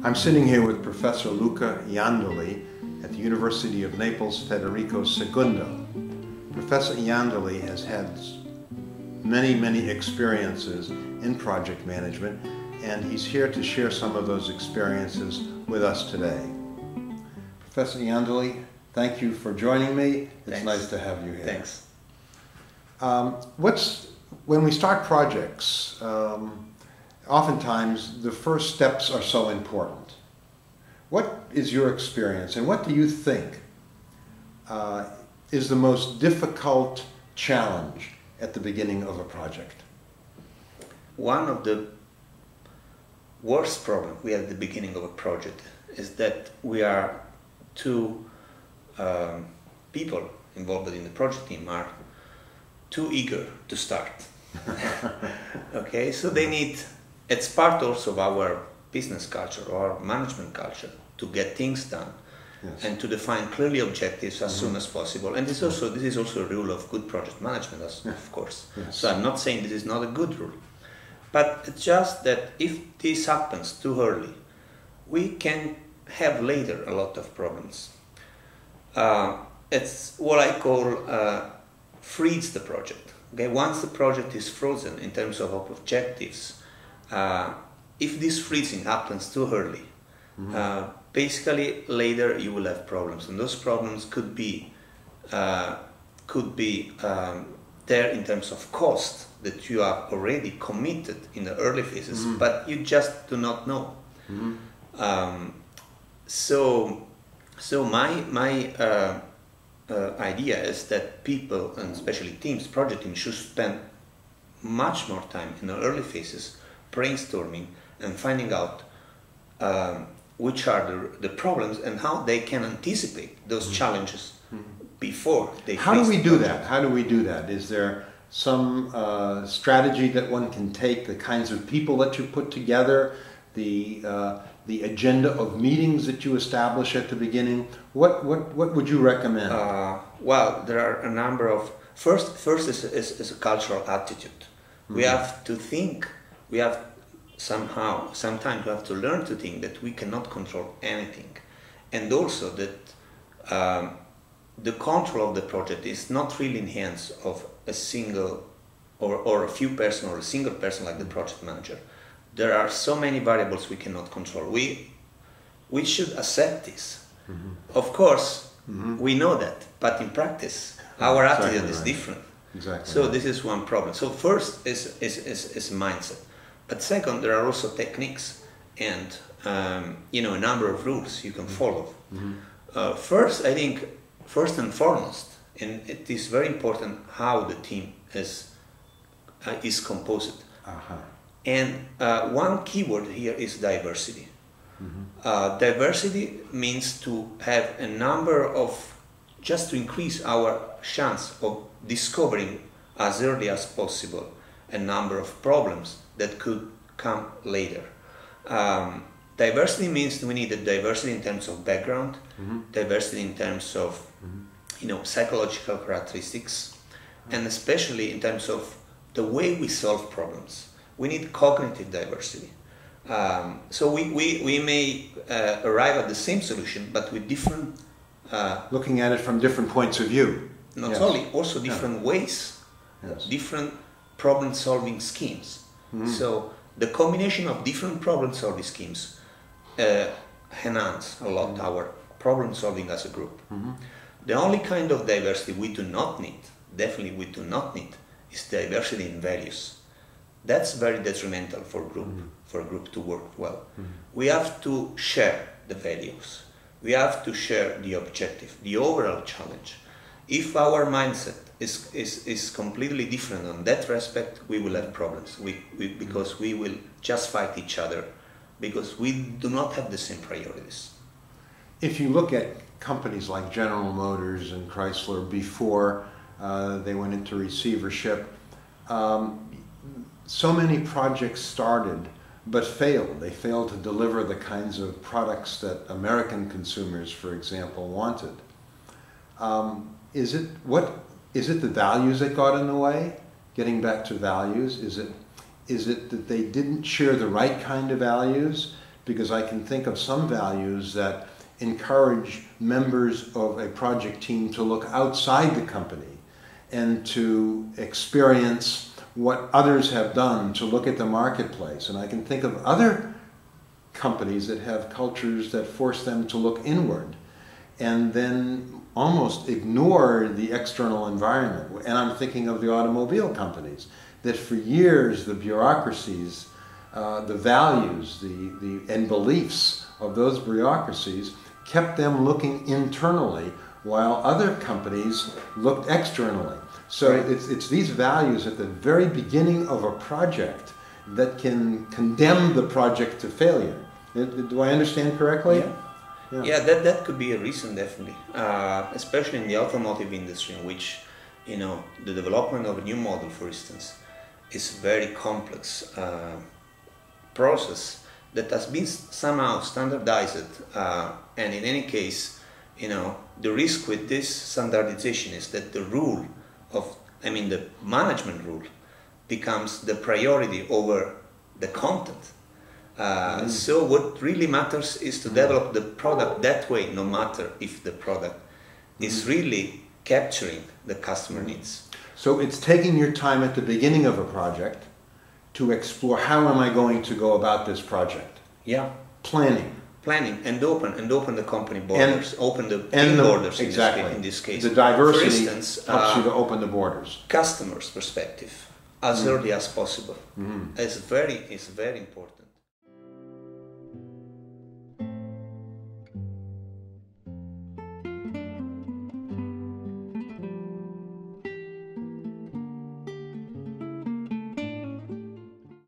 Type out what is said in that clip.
I'm sitting here with Professor Luca Iandoli at the University of Naples Federico II. Professor Iandoli has had many experiences in project management, and he's here to share some of those experiences with us today. Professor Iandoli, thank you for joining me. It's nice to have you here. Thanks. When we start projects, oftentimes the first steps are so important. What is your experience, and what do you think is the most difficult challenge at the beginning of a project? One of the worst problems we have at the beginning of a project is that we are two people involved in the project team are too eager to start. Okay, so they need, it's part also of our business culture or management culture to get things done. Yes. And to define clearly objectives as soon as possible. And this is also a rule of good project management, of course. Yes. So I'm not saying this is not a good rule, but it's just that if this happens too early, we can have later a lot of problems. It's what I call freeze the project. Okay, once the project is frozen in terms of objectives, if this freezing happens too early, basically later you will have problems, and those problems could be there in terms of cost that you have already committed in the early phases, but you just do not know. So my idea is that people, and especially teams, project teams, should spend much more time in the early phases brainstorming and finding out which are the problems and how they can anticipate those challenges before they How do we do that? How do we do that? Is there some strategy that one can take, the kinds of people that you put together, the agenda of meetings that you establish at the beginning? What would you recommend? Well, there are a number of... First is a cultural attitude. We have to think, sometimes we have to learn to think that we cannot control anything. And also that the control of the project is not really in the hands of a single or a few person or a single person like the project manager. There are so many variables we cannot control. We should accept this. Of course, we know that, but in practice, our attitude is different. Exactly. So this is one problem. So first is mindset. But second, there are also techniques and a number of rules you can follow. First, I think, first and foremost, and it is very important how the team is composed. And one keyword here is diversity. Diversity means to have a number of, just to increase our chance of discovering as early as possible a number of problems that could come later. Diversity means we need a diversity in terms of background, diversity in terms of psychological characteristics, and especially in terms of the way we solve problems. We need cognitive diversity. So we may arrive at the same solution, but with different... looking at it from different points of view. Not only, also different ways, different problem-solving schemes. So the combination of different problem-solving schemes enhance a lot our problem-solving as a group. The only kind of diversity we do not need, definitely we do not need, is diversity in values. That's very detrimental for a group to work well. We have to share the values. We have to share the objective, the overall challenge. If our mindset is completely different on that respect, we will have problems. Because we will just fight each other because we do not have the same priorities. If you look at companies like General Motors and Chrysler before they went into receivership, so many projects started but failed. They failed to deliver the kinds of products that American consumers, for example, wanted. Is it the values that got in the way? Getting back to values, is it that they didn't share the right kind of values? because I can think of some values that encourage members of a project team to look outside the company and to experience what others have done, to look at the marketplace. And I can think of other companies that have cultures that force them to look inward and then almost ignore the external environment. And I'm thinking of the automobile companies, that for years the bureaucracies, the values, and beliefs of those bureaucracies kept them looking internally while other companies looked externally. So right. it's these values at the very beginning of a project that can condemn the project to failure. Do I understand correctly? Yeah, that could be a reason, definitely, especially in the automotive industry, in which, you know, the development of a new model, for instance, is a very complex process that has been somehow standardized, and in any case, you know, the risk with this standardization is that the rule of, the management rule becomes the priority over the content. So what really matters is to develop the product that way, no matter if the product is really capturing the customer needs. So it's taking your time at the beginning of a project to explore how am I going to go about this project. Yeah. Planning and open the company borders, open the team borders. Exactly. In this case, the diversity, for instance, helps you to open the borders. Customers' perspective as early as possible is very important.